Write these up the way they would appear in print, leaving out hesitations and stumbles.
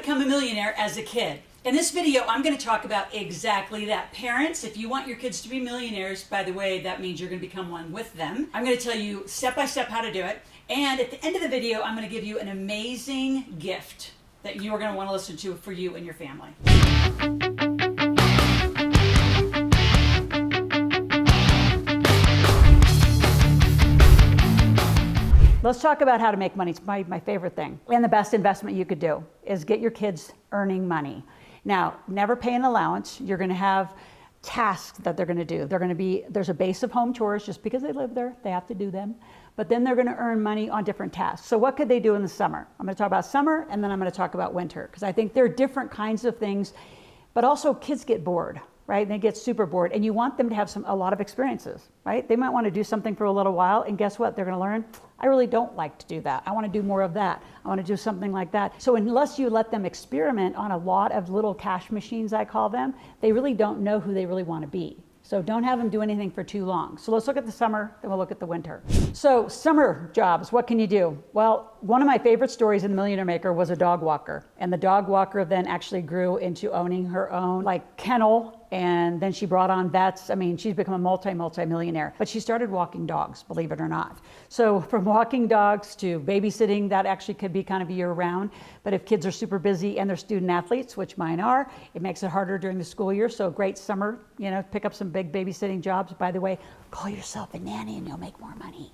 become a millionaire as a kid. In this video, I'm going to talk about exactly that. Parents, if you want your kids to be millionaires, by the way, that means you're going to become one with them. I'm going to tell you step by step how to do it. And at the end of the video, I'm going to give you an amazing gift that you are going to want to listen to for you and your family. Let's talk about how to make money. It's my favorite thing. And the best investment you could do is get your kids earning money. Now, never pay an allowance. You're going to have tasks that they're going to do. There's a base of home chores. Just because they live there, they have to do them. But then they're going to earn money on different tasks. So what could they do in the summer? I'm going to talk about summer, and then I'm going to talk about winter, because I think there are different kinds of things. But also, kids get bored, right? They get super bored, and you want them to have a lot of experiences, right? They might want to do something for a little while, and guess what? They're going to learn, I really don't like to do that. I want to do more of that. I want to do something like that. So unless you let them experiment on a lot of little cash machines, I call them, they really don't know who they really want to be. So don't have them do anything for too long. So let's look at the summer, then we'll look at the winter. So summer jobs, what can you do? Well, one of my favorite stories in The Millionaire Maker was a dog walker. And the dog walker then actually grew into owning her own kennel. And then she brought on vets. I mean, she's become a multi-millionaire. But she started walking dogs, believe it or not. So from walking dogs to babysitting, that actually could be kind of year round. But if kids are super busy and they're student athletes, which mine are, it makes it harder during the school year. So great summer, pick up some big babysitting jobs. By the way, call yourself a nanny and you'll make more money.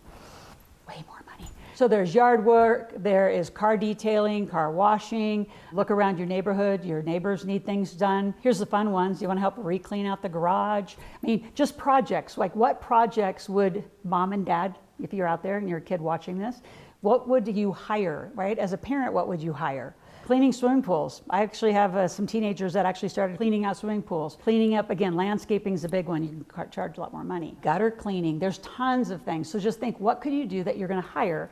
Way more money. So there's yard work, there is car detailing, car washing, look around your neighborhood, your neighbors need things done. Here's the fun ones. You want to help re-clean out the garage. I mean, just projects. Like what projects would mom and dad, if you're out there and you're a kid watching this, what would you hire, right? As a parent, what would you hire? Cleaning swimming pools. I actually have some teenagers that actually started cleaning out swimming pools. Cleaning up, again, landscaping is a big one. You can charge a lot more money. Gutter cleaning. There's tons of things. So just think, what could you do that you're going to hire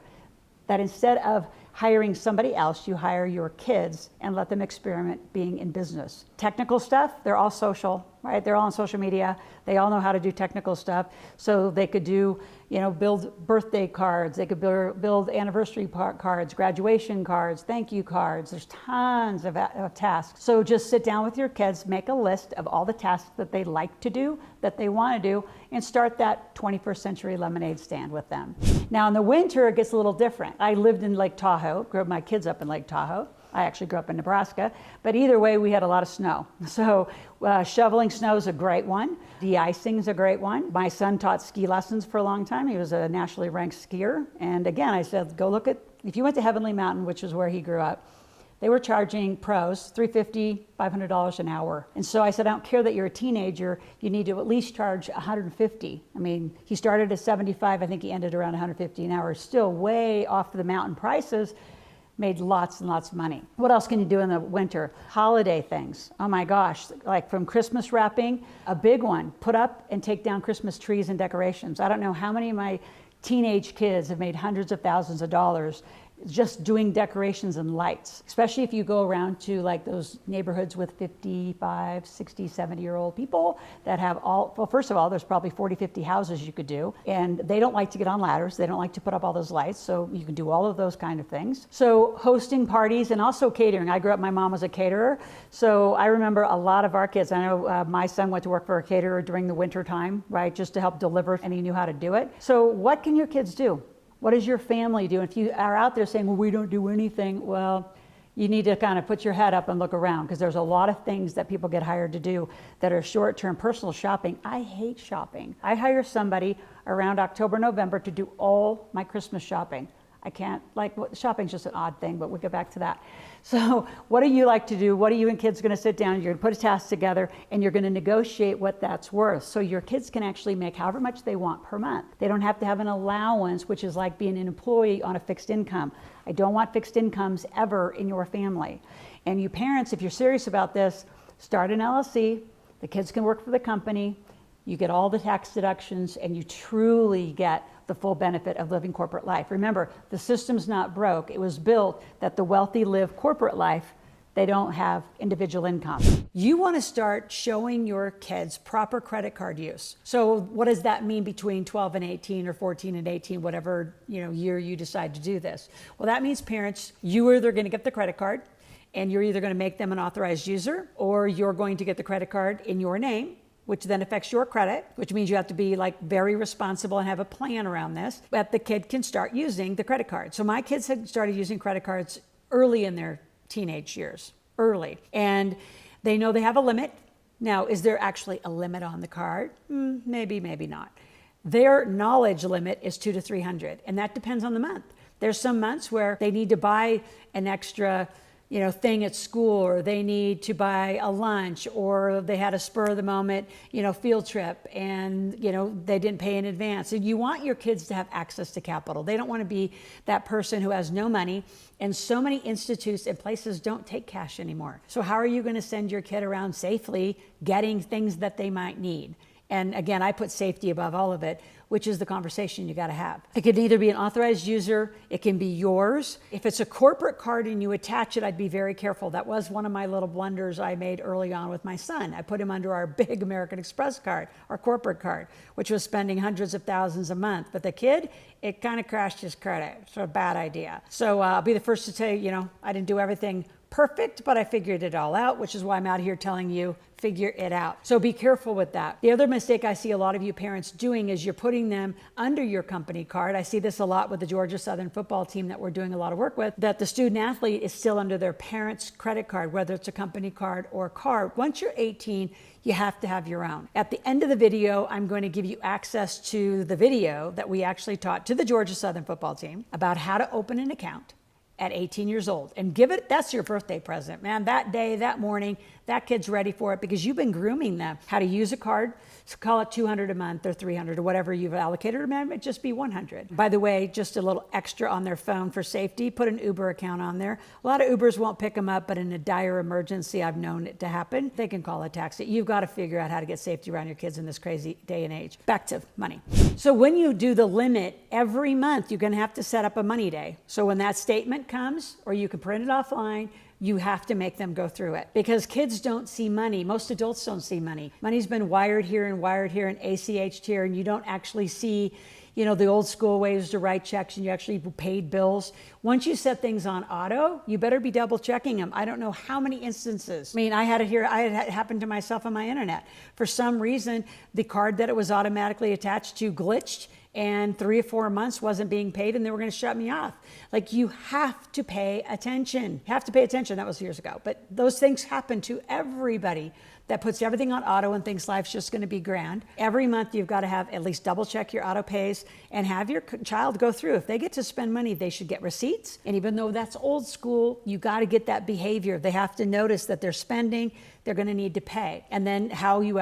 that instead of hiring somebody else, you hire your kids and let them experiment being in business. Technical stuff, they're all social, right? They're all on social media. They all know how to do technical stuff. So they could do, build birthday cards. They could build anniversary cards, graduation cards, thank you cards. There's tons of tasks. So just sit down with your kids, make a list of all the tasks that they like to do, that they want to do, and start that 21st century lemonade stand with them. Now in the winter, it gets a little different. I lived in Lake Tahoe, grew up my kids up in Lake Tahoe. I actually grew up in Nebraska, but either way, we had a lot of snow. So shoveling snow is a great one. De-icing is a great one. My son taught ski lessons for a long time. He was a nationally ranked skier. And again, I said, go look at, if you went to Heavenly Mountain, which is where he grew up, they were charging pros $350, $500 an hour. And so I said, I don't care that you're a teenager, you need to at least charge $150. I mean, he started at 75, I think he ended around $150 an hour, still way off the mountain prices, made lots and lots of money. What else can you do in the winter? Holiday things. Oh my gosh, like from Christmas wrapping, a big one, put up and take down Christmas trees and decorations. I don't know how many of my teenage kids have made hundreds of thousands of dollars just doing decorations and lights, especially if you go around to those neighborhoods with 55, 60, 70-year-old people that have well, first of all, there's probably 40, 50 houses you could do, and they don't like to get on ladders. They don't like to put up all those lights, so you can do all of those kind of things. So hosting parties and also catering. I grew up, my mom was a caterer, so I remember a lot of our kids. I know my son went to work for a caterer during the winter time, right, just to help deliver, and he knew how to do it. So what can your kids do? What does your family do? If you are out there saying, well, we don't do anything, well, you need to kind of put your head up and look around, because there's a lot of things that people get hired to do that are short-term personal shopping. I hate shopping. I hire somebody around October, November to do all my Christmas shopping. I can't, shopping's just an odd thing, but we'll get back to that. So what do you like to do? What are you and kids going to sit down? You're going to put a task together and you're going to negotiate what that's worth. So your kids can actually make however much they want per month. They don't have to have an allowance, which is like being an employee on a fixed income. I don't want fixed incomes ever in your family. And you parents, if you're serious about this, start an LLC. The kids can work for the company. You get all the tax deductions and you truly get the full benefit of living corporate life. Remember, the system's not broke. It was built that the wealthy live corporate life. They don't have individual income. You want to start showing your kids proper credit card use. So what does that mean between 12 and 18 or 14 and 18, whatever year you decide to do this? Well, that means parents, you are either going to get the credit card and you're either going to make them an authorized user, or you're going to get the credit card in your name, which then affects your credit, which means you have to be like very responsible and have a plan around this. But the kid can start using the credit card. So my kids had started using credit cards early in their teenage years, early. And they know they have a limit. Now, is there actually a limit on the card? Maybe, maybe not. Their knowledge limit is $200 to $300, and that depends on the month. There's some months where they need to buy an extra thing at school, or they need to buy a lunch, or they had a spur of the moment, field trip, and, they didn't pay in advance. And you want your kids to have access to capital. They don't want to be that person who has no money, and so many institutes and places don't take cash anymore. So how are you going to send your kid around safely getting things that they might need? And again, I put safety above all of it, which is the conversation you got to have. It can either be an authorized user, it can be yours. If it's a corporate card and you attach it, I'd be very careful. That was one of my little blunders I made early on with my son. I put him under our big American Express card, our corporate card, which was spending hundreds of thousands a month. But the kid, it kind of crashed his credit. It's a bad idea. So I'll be the first to tell you, I didn't do everything perfect, but I figured it all out, which is why I'm out here telling you, figure it out. So be careful with that. The other mistake I see a lot of you parents doing is you're putting them under your company card. I see this a lot with the Georgia Southern football team that we're doing a lot of work with, that the student athlete is still under their parents' credit card, whether it's a company card or card. Once you're 18, you have to have your own. At the end of the video, I'm going to give you access to the video that we actually taught to the Georgia Southern football team about how to open an account at 18 years old, and that's your birthday present, man. That day, that morning, that kid's ready for it because you've been grooming them how to use a card. So call it $200 a month or $300 or whatever you've allocated, or maybe it just be $100. By the way, just a little extra on their phone for safety, put an Uber account on there. A lot of Ubers won't pick them up, but in a dire emergency, I've known it to happen, they can call a taxi. You've got to figure out how to get safety around your kids in this crazy day and age. Back to money. So when you do the limit every month, you're going to have to set up a money day. So when that statement comes, or you can print it offline, you have to make them go through it, because kids don't see money. Most adults don't see money. Money's been wired here and ACH'd here, and you don't actually see, the old school ways to write checks, and you actually paid bills. Once you set things on auto, you better be double checking them. I don't know how many instances. I had it happen to myself on my internet. For some reason, the card that it was automatically attached to glitched, and 3 or 4 months wasn't being paid, and they were going to shut me off. Like, you have to pay attention. You have to pay attention. That was years ago. But those things happen to everybody that puts everything on auto and thinks life's just going to be grand. Every month, you've got to have at least double check your auto pays and have your child go through. If they get to spend money, they should get receipts. And even though that's old school, you got to get that behavior. They have to notice that they're spending, they're going to need to pay. And then how you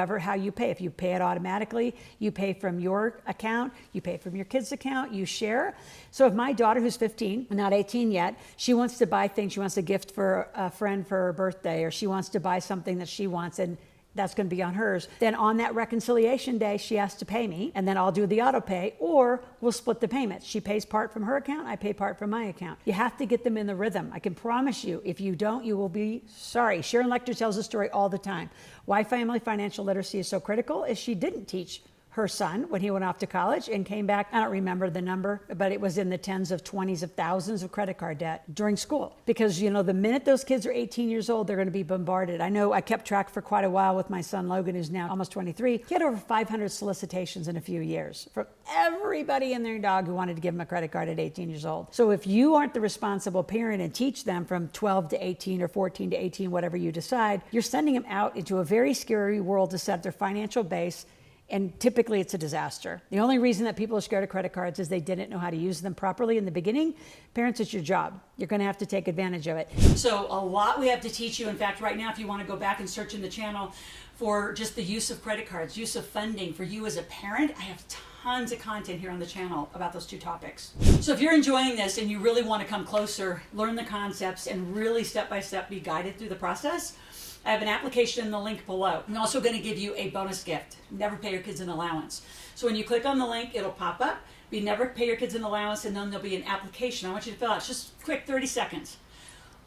pay. If you pay it automatically, you pay from your account, you pay from your kid's account, you share. So if my daughter, who's 15, not 18 yet, she wants to buy things, she wants a gift for a friend for her birthday, or she wants to buy something that she wants, and that's going to be on hers. Then on that reconciliation day, she has to pay me, and then I'll do the auto pay, or we'll split the payments. She pays part from her account, I pay part from my account. You have to get them in the rhythm. I can promise you, if you don't, you will be sorry. Sharon Lechter tells the story all the time. Why family financial literacy is so critical is she didn't teach her son when he went off to college and came back. I don't remember the number, but it was in the tens of 20s of thousands of credit card debt during school. Because, the minute those kids are 18 years old, they're going to be bombarded. I know I kept track for quite a while with my son Logan, who's now almost 23. He had over 500 solicitations in a few years from everybody and their dog who wanted to give him a credit card at 18 years old. So if you aren't the responsible parent and teach them from 12 to 18 or 14 to 18, whatever you decide, you're sending them out into a very scary world to set their financial base. And typically it's a disaster. The only reason that people are scared of credit cards is they didn't know how to use them properly in the beginning. Parents, it's your job. You're going to have to take advantage of it. So a lot we have to teach you. In fact, right now, if you want to go back and search in the channel for just the use of credit cards, use of funding for you as a parent, I have tons of content here on the channel about those two topics. So if you're enjoying this and you really want to come closer, learn the concepts, and really step-by-step be guided through the process, I have an application in the link below. I'm also going to give you a bonus gift. Never pay your kids an allowance. So when you click on the link, it'll pop up. Be never pay your kids an allowance, and then there'll be an application I want you to fill out. It's just quick, 30 seconds.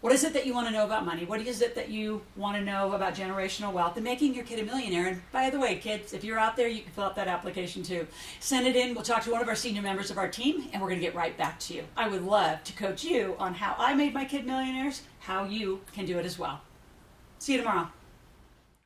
What is it that you want to know about money? What is it that you want to know about generational wealth and making your kid a millionaire? And by the way, kids, if you're out there, you can fill out that application too. Send it in. We'll talk to one of our senior members of our team, and we're going to get right back to you. I would love to coach you on how I made my kid millionaires, how you can do it as well. See you tomorrow.